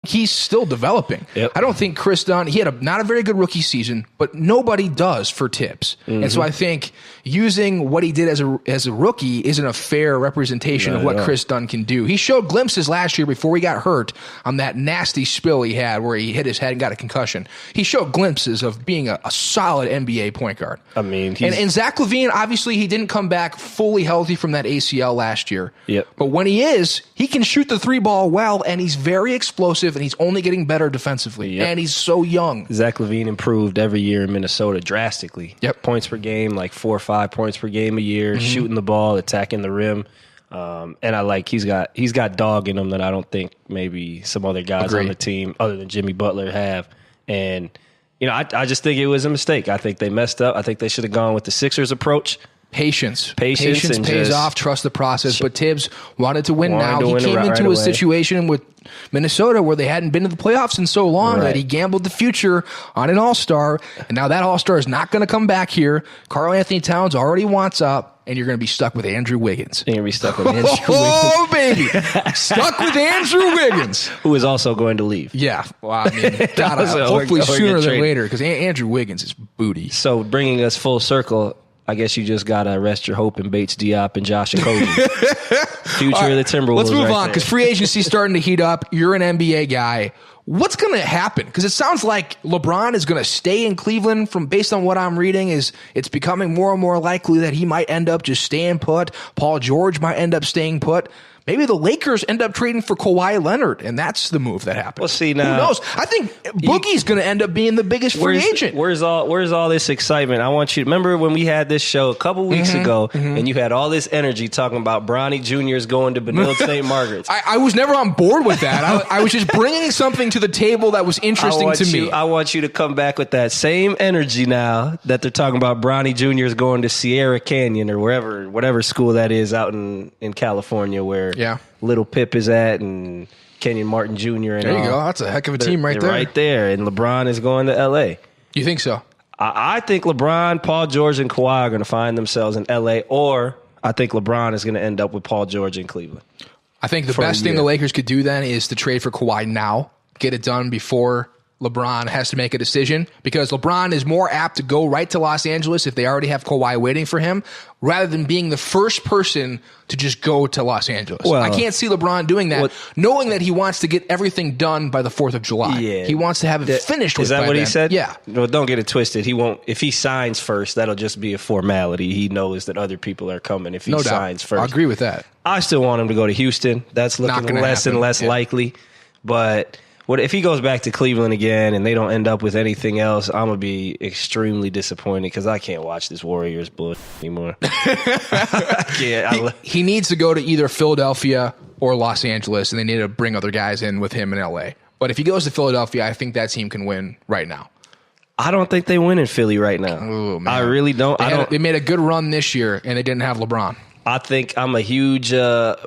he's still developing. Yep. I don't think Chris Dunn, he had not a very good rookie season, but nobody does for Tibbs. And so I think using what he did as a rookie isn't a fair representation of what Chris Dunn can do. He showed glimpses last year before he got hurt on that nasty spill he had where he hit his head and got a concussion. He showed glimpses of being a solid NBA point guard. I mean, and Zach LaVine, obviously, he didn't come back fully healthy from that ACL last year. Yep. But when he is, he can shoot the three ball well, and he's very explosive, and he's only getting better defensively. Yep. And he's so young. Zach LaVine improved every year in Minnesota drastically. Yep. Points per game, like 4 or 5 points per game a year, shooting the ball, attacking the rim. And I like he's got dog in him that I don't think maybe some other guys on the team other than Jimmy Butler have. And I just think it was a mistake. I think they messed up. I think they should have gone with the Sixers approach. Patience and pays off. Trust the process. But Tibbs wanted to win now. He came into a situation with Minnesota where they hadn't been to the playoffs in so long that he gambled the future on an all-star. And now that all-star is not going to come back here. Karl Anthony Towns already wants up, and you're going to be stuck with Andrew Wiggins. You're going to be stuck with Andrew Wiggins. Oh, baby. Stuck with Andrew Wiggins. Who is also going to leave. Yeah. Well, I mean, hopefully sooner than later, because Andrew Wiggins is booty. So bringing us full circle, I guess you just got to rest your hope in Bates Diop and Josh Okogie. Future of the Timberwolves. Let's move on, because free agency is starting to heat up. You're an NBA guy. What's going to happen? Because it sounds like LeBron is going to stay in Cleveland. Based on what I'm reading, it's becoming more and more likely that he might end up just staying put. Paul George might end up staying put. Maybe the Lakers end up trading for Kawhi Leonard, and that's the move that happens. Well, see, now, who knows? I think Boogie's going to end up being the biggest free agent. Where's all this excitement? I want you to remember when we had this show a couple weeks ago, and you had all this energy talking about Bronny Jr. is going to Benilde St. Margaret's. I was never on board with that. I was just bringing something to the table that was interesting to me. I want you to come back with that same energy now that they're talking about Bronny Jr. is going to Sierra Canyon or whatever school that is out in California where Little Pip is at and Kenyon Martin Jr. And there you go. That's a heck of a team right there. Right there. And LeBron is going to L.A. You think so? I think LeBron, Paul George, and Kawhi are going to find themselves in L.A., or I think LeBron is going to end up with Paul George in Cleveland. I think the best thing the Lakers could do then is to trade for Kawhi now, get it done before LeBron has to make a decision, because LeBron is more apt to go right to Los Angeles if they already have Kawhi waiting for him, rather than being the first person to just go to Los Angeles. Well, I can't see LeBron doing that, knowing that he wants to get everything done by the 4th of July. Yeah. He wants to have it finished with by then. Is that what he said? Yeah. Well, don't get it twisted. He won't. If he signs first, that'll just be a formality. He knows that other people are coming if he signs first. I agree with that. I still want him to go to Houston. That's looking less and less likely. But what if he goes back to Cleveland again and they don't end up with anything else? I'm gonna be extremely disappointed because I can't watch this Warriors bullshit anymore. I can't. He needs to go to either Philadelphia or Los Angeles, and they need to bring other guys in with him in LA. But if he goes to Philadelphia, I think that team can win right now. I don't think they win in Philly right now. Ooh, man. I really don't. They made a good run this year, and they didn't have LeBron. I think I'm a huge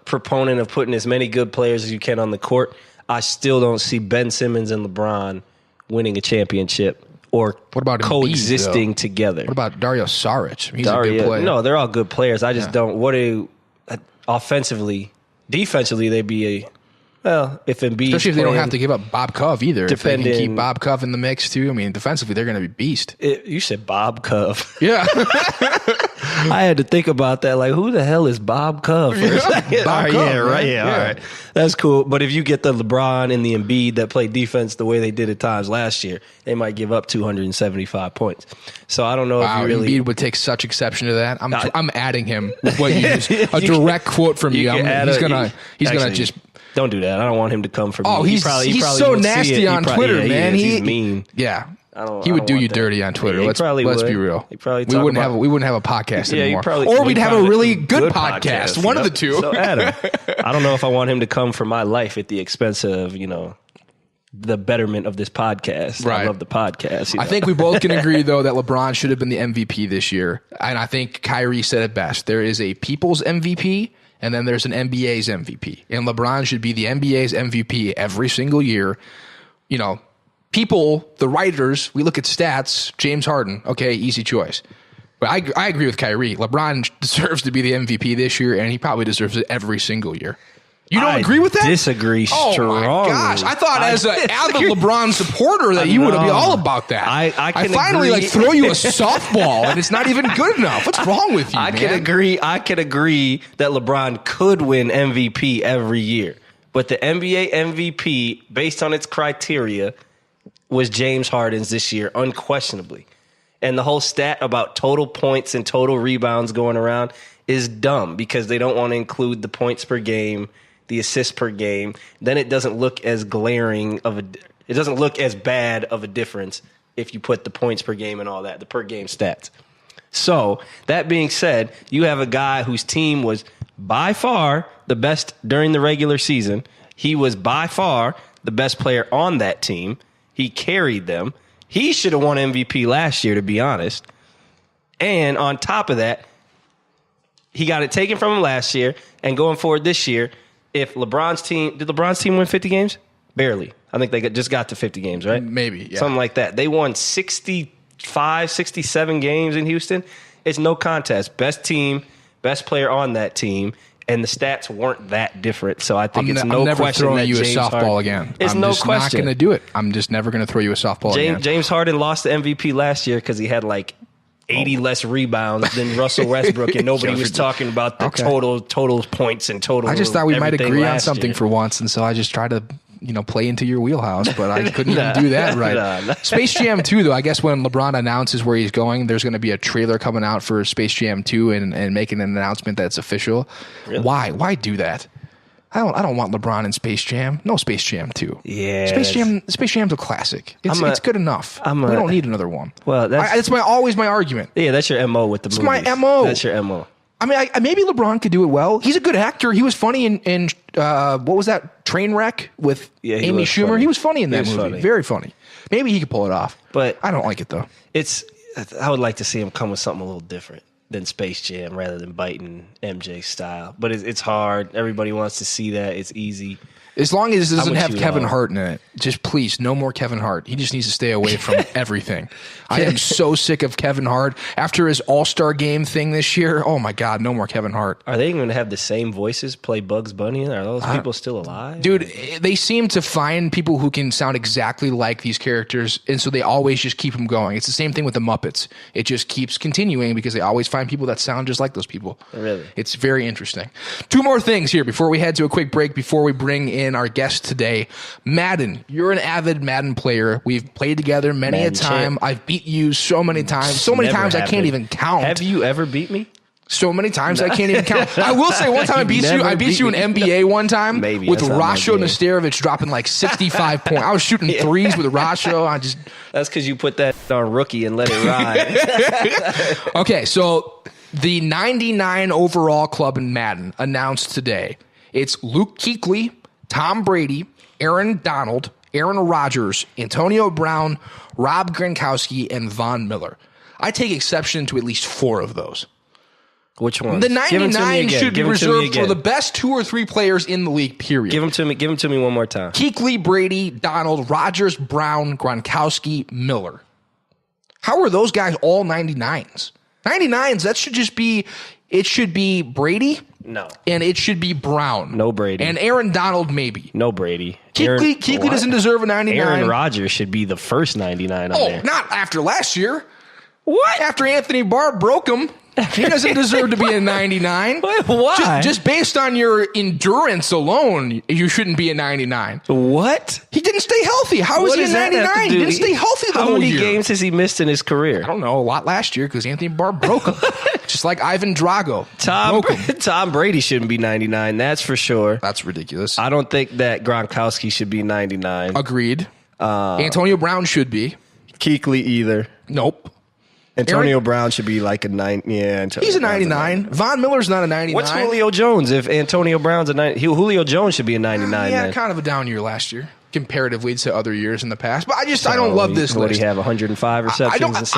proponent of putting as many good players as you can on the court. I still don't see Ben Simmons and LeBron winning a championship or coexisting together. What about Dario Saric? He's a good player. No, they're all good players. I just don't. Offensively, defensively, they'd be if Embiid, especially if they don't have to give up Bob Cove either. If they can keep Bob Cove in the mix too. I mean, defensively, they're going to be beast. You said Bob Cove. Yeah. I had to think about that. Like, who the hell is Bob Cove? All right. That's cool. But if you get the LeBron and the Embiid that play defense the way they did at times last year, they might give up 275 points. So I don't know if you really... Embiid would take such exception to that. I'm adding him with what you just... A direct quote from you. He's going to just... Don't do that. I don't want him to come for me. Oh, he's so nasty on Twitter, man. He's mean. Yeah. He would do you dirty on Twitter. Let's be real. We wouldn't have a podcast anymore. Or we'd have a really good podcast. One of the two. So Adam, I don't know if I want him to come for my life at the expense of, the betterment of this podcast. Right. I love the podcast. I think we both can agree, though, that LeBron should have been the MVP this year. And I think Kyrie said it best. There is a people's MVP, and then there's an NBA's MVP. And LeBron should be the NBA's MVP every single year. People, the writers, we look at stats, James Harden, okay, easy choice. But I agree with Kyrie. LeBron deserves to be the MVP this year, and he probably deserves it every single year. You don't agree with that? Disagree strongly. Oh my gosh! I thought as an avid LeBron supporter that you would be all about that. I finally throw you a softball and it's not even good enough. What's wrong with you? I can agree that LeBron could win MVP every year, but the NBA MVP, based on its criteria, was James Harden's this year, unquestionably. And the whole stat about total points and total rebounds going around is dumb because they don't want to include the points per game, the assists per game. Then it doesn't look as it doesn't look as bad of a difference if you put the points per game and all that, the per game stats. So that being said, you have a guy whose team was by far the best during the regular season. He was by far the best player on that team. He carried them. He should have won MVP last year, to be honest. And on top of that, he got it taken from him last year. And going forward this year, if LeBron's team... Did LeBron's team win 50 games? Barely. I think they just got to 50 games, right? Maybe, yeah. Something like that. They won 65, 67 games in Houston. It's no contest. Best team, best player on that team. And the stats weren't that different, so I think it's no question that you James a softball Harden, again. It's I'm no just question. Not going to do it. I'm just never going to throw you a softball again. James Harden lost the MVP last year because he had like 80 less rebounds than Russell Westbrook, and nobody was talking about the total points and total. I just thought we might agree on something for once, and so I just tried to play into your wheelhouse, but I couldn't even do that right. Space Jam 2, though, I guess when LeBron announces where he's going, there's going to be a trailer coming out for Space Jam 2 and making an announcement that's official. Really? Why? Why do that? I don't want LeBron in Space Jam. No Space Jam 2. Yeah. Space Jam's a classic. It's good enough. We don't need another one. Well, that's always my argument. Yeah, that's your MO with the movies. It's my MO. That's your MO. I mean, maybe LeBron could do it well. He's a good actor. He was funny in what was that, Trainwreck with Amy Schumer? Funny. He was funny in that movie. Funny. Very funny. Maybe he could pull it off. But I don't like it, though. I would like to see him come with something a little different than Space Jam rather than biting MJ style. But it's hard. Everybody wants to see that. It's easy. As long as it doesn't have Kevin Hart in it, just please, no more Kevin Hart. He just needs to stay away from everything. I am so sick of Kevin Hart. After his All-Star Game thing this year, oh my God, no more Kevin Hart. Are they going to have the same voices play Bugs Bunny? Are those people still alive? Dude, they seem to find people who can sound exactly like these characters, and so they always just keep them going. It's the same thing with the Muppets. It just keeps continuing because they always find people that sound just like those people. Really? It's very interesting. Two more things here before we head to a quick break, before we bring in our guest today. Madden, you're an avid Madden player. We've played together many a time. I've beat you so many times. So many times I can't even count. Have you ever beat me? So many times I can't even count. I will say one time I beat you. I beat you in NBA one time with Rasho Nesterovic dropping like 65 points. I was shooting threes with Rasho. That's because you put that on rookie and let it ride. Okay, so the 99 overall club in Madden announced today. It's Luke Kuechly, Tom Brady, Aaron Donald, Aaron Rodgers, Antonio Brown, Rob Gronkowski, and Von Miller. I take exception to at least 4 of those. Which one? The 99 should be reserved for the best 2 or 3 players in the league, period. Give them to me. Give them to me one more time. Kuechly, Brady, Donald, Rodgers, Brown, Gronkowski, Miller. How are those guys all 99s? 99s, that should just be, it should be Brady. No. And it should be Brown. No Brady. And Aaron Donald, maybe. No Brady. Kuechly doesn't deserve a 99. Aaron Rodgers should be the first 99 on there. Not after last year. What? After Anthony Barr broke him. He doesn't deserve to be a 99. Why? Just based on your endurance alone, you shouldn't be a 99. What? He didn't stay healthy. How is he a 99? He didn't stay healthy the whole year. How many games has he missed in his career? I don't know. A lot last year because Anthony Barr broke him. Just like Ivan Drago. Tom Brady shouldn't be 99. That's for sure. That's ridiculous. I don't think that Gronkowski should be 99. Agreed. Antonio Brown should be. Kuechly either. Nope. Antonio Brown should be like a 9. Yeah, he's a 99. Von Miller's not a 99. What's Julio Jones? If Antonio Brown's a 90, Julio Jones should be a 99. Yeah, kind of a down year last year comparatively to other years in the past. But I don't love this list. What do you have? 105 receptions?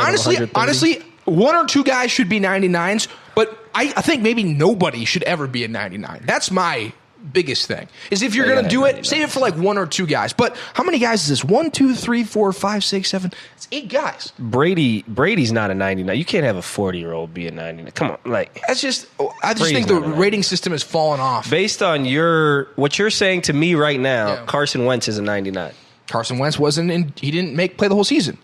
Honestly, 1 or 2 guys should be 99s. But I think maybe nobody should ever be a 99. That's my biggest thing. Is if you're going to do it, save it for like 1 or 2 guys. But how many guys is this? 1, 2, 3, 4, 5, 6, 7. It's 8 guys. Brady's not a 99. You can't have a 40-year-old be a 99. Come on, like I just think the rating system has fallen off. Based on what you're saying to me right now, Carson Wentz is a 99. Carson Wentz he didn't play the whole season.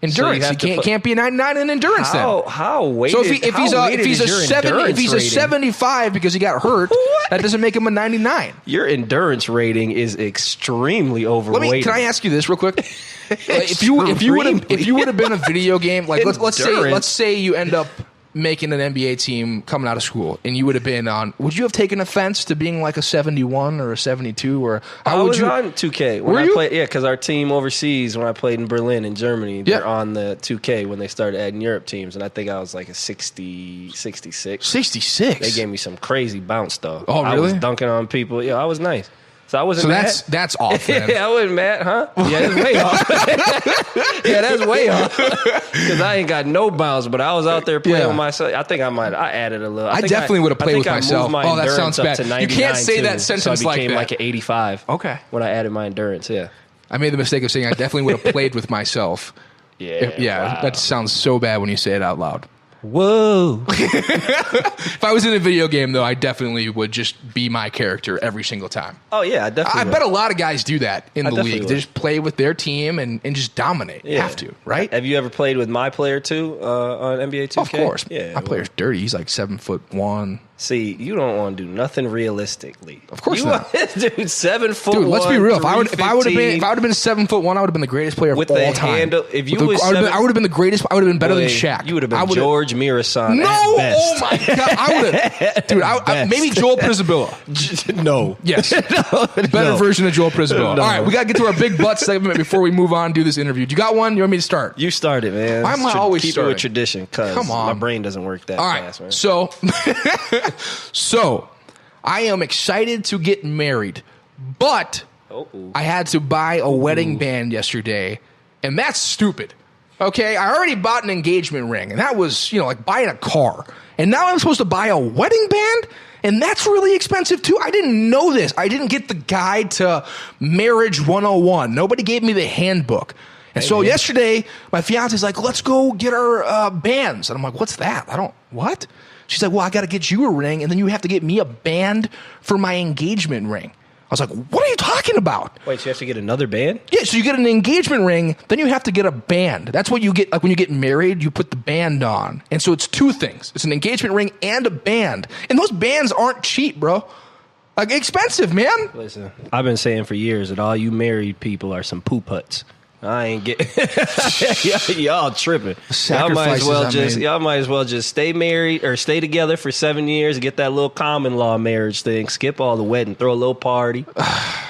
Endurance. So he can't be a 99 in endurance then. How weighted? So if he's a 75 because he got hurt, that doesn't make him a 99. Your endurance rating is extremely overweighted. Can I ask you this real quick? If you would have been a video game, like let's say you end up making an NBA team coming out of school, and you would have been on. Would you have taken offense to being like a 71 or a 72 or? I was on 2K when I played. Yeah, because our team overseas when I played in Berlin in Germany, they're on the 2K when they started adding Europe teams, and I think I was like a 60, 66. 66. They gave me some crazy bounce though. Oh, really? I was dunking on people. Yeah, I was nice. So I wasn't mad. That's off, man. Yeah, I wasn't mad, huh? Yeah, that's way off. Yeah, that's way off. Because I ain't got no bounce, but I was out there playing with myself. I think I added a little. I definitely would have played with myself. Oh, that sounds bad. You can't say that sentence like that. So I became like an 85. Okay. When I added my endurance, yeah. I made the mistake of saying I definitely would have played with myself. Yeah. Wow. That sounds so bad when you say it out loud. Whoa. If I was in a video game, though, I definitely would just be my character every single time. Oh, yeah, I bet a lot of guys do that in the league. They just play with their team and just dominate. Yeah. Have to, right? Have you ever played with my player, too, on NBA 2K? Of course. Yeah, my player's dirty. He's like 7'1". See, you don't want to do nothing realistically. Of course not. Dude, 7 foot. Dude, let's be real. If I would have been 7'1", I would have been the greatest player of all time. Handle, if you I would have been the greatest. I would have been better than Shaq. You would have been George Mirasan. No, oh my god, I would have. Dude, maybe Joel Prisabilla. No. Yes. Better version of Joel Prisabilla. No. All right, we got to get to our big butt segment before we move on and do this interview. You got one? You want me to start? You start it, man. I'm always keep starting. It with tradition because my brain doesn't work that fast, man. So I am excited to get married, but I had to buy a wedding band yesterday, and that's stupid. Okay, I already bought an engagement ring, and that was, like buying a car. And now I'm supposed to buy a wedding band, and that's really expensive too. I didn't know this. I didn't get the guide to Marriage 101. Nobody gave me the handbook. And so yesterday, my fiance's like, let's go get our bands. And I'm like, what's that? What? She's like, well, I got to get you a ring, and then you have to get me a band for my engagement ring. I was like, what are you talking about? Wait, so you have to get another band? Yeah, so you get an engagement ring, then you have to get a band. That's what you get. Like when you get married, you put the band on. And so it's 2 things. It's an engagement ring and a band. And those bands aren't cheap, bro. Like expensive, man. Listen, I've been saying for years that all you married people are some poop huts. I ain't getting y'all tripping. Y'all might as well just stay married or stay together for 7 years and get that little common law marriage thing. Skip all the wedding, throw a little party.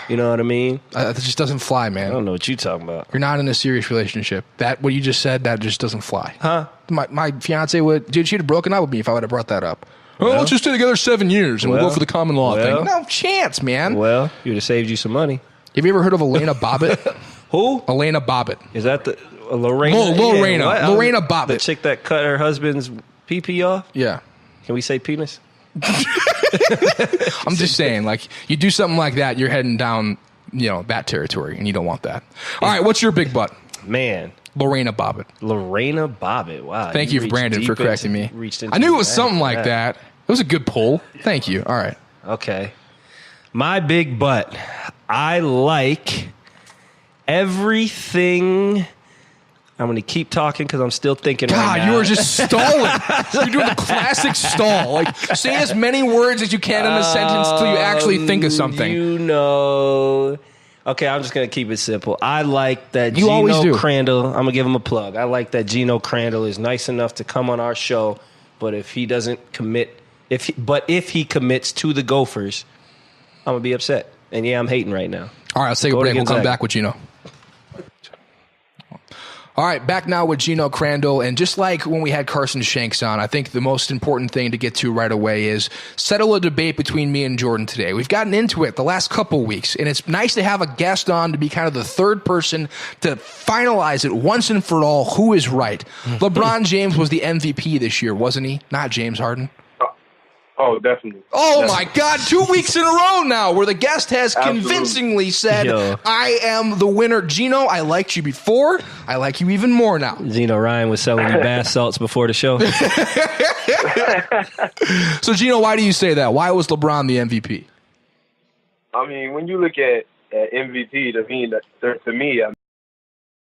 You know what I mean? That just doesn't fly, man. I don't know what you're talking about. You're not in a serious relationship. What you just said, that just doesn't fly. Huh? My fiance she'd have broken up with me if I would have brought that up. Well, let's just stay together 7 years and we'll go for the common law thing. No chance, man. Well, you'd have saved you some money. Have you ever heard of Elena Bobbitt? Who? Elena Bobbitt. Is that the Lorena? Lorena. Yeah, Lorena Bobbitt. The chick that cut her husband's pee off? Yeah. Can we say penis? I'm just saying, like, you do something like that, you're heading down, that territory, and you don't want that. All right, what's your big butt? Man. Lorena Bobbitt. Lorena Bobbitt. Wow. Thank you, Brandon, for correcting me. I knew it was something like that. It was a good poll. Thank you. All right. Okay. My big butt. I like everything. I'm going to keep talking because I'm still thinking right now. God, you were just stalling. You're doing the classic stall. Like, say as many words as you can in a sentence until you actually think of something. Okay, I'm just going to keep it simple. I like that Geno Crandall, I'm going to give him a plug. I like that Geno Crandall is nice enough to come on our show, but if he doesn't commit, if he commits to the Gophers, I'm going to be upset. And yeah, I'm hating right now. All right, let's take a break. We'll come back with Geno. All right, back now with Geno Crandall. And just like when we had Carson Shanks on, I think the most important thing to get to right away is settle a debate between me and Jordan today. We've gotten into it the last couple weeks, and it's nice to have a guest on to be kind of the third person to finalize it once and for all who is right. LeBron James was the MVP this year, wasn't he? Not James Harden. Oh, definitely. Oh, my God. 2 weeks in a row now where the guest has convincingly said, I am the winner. Geno, I liked you before. I like you even more now. Geno, Ryan was selling you bath salts before the show. So, Geno, why do you say that? Why was LeBron the MVP? I mean, when you look at MVP, to me,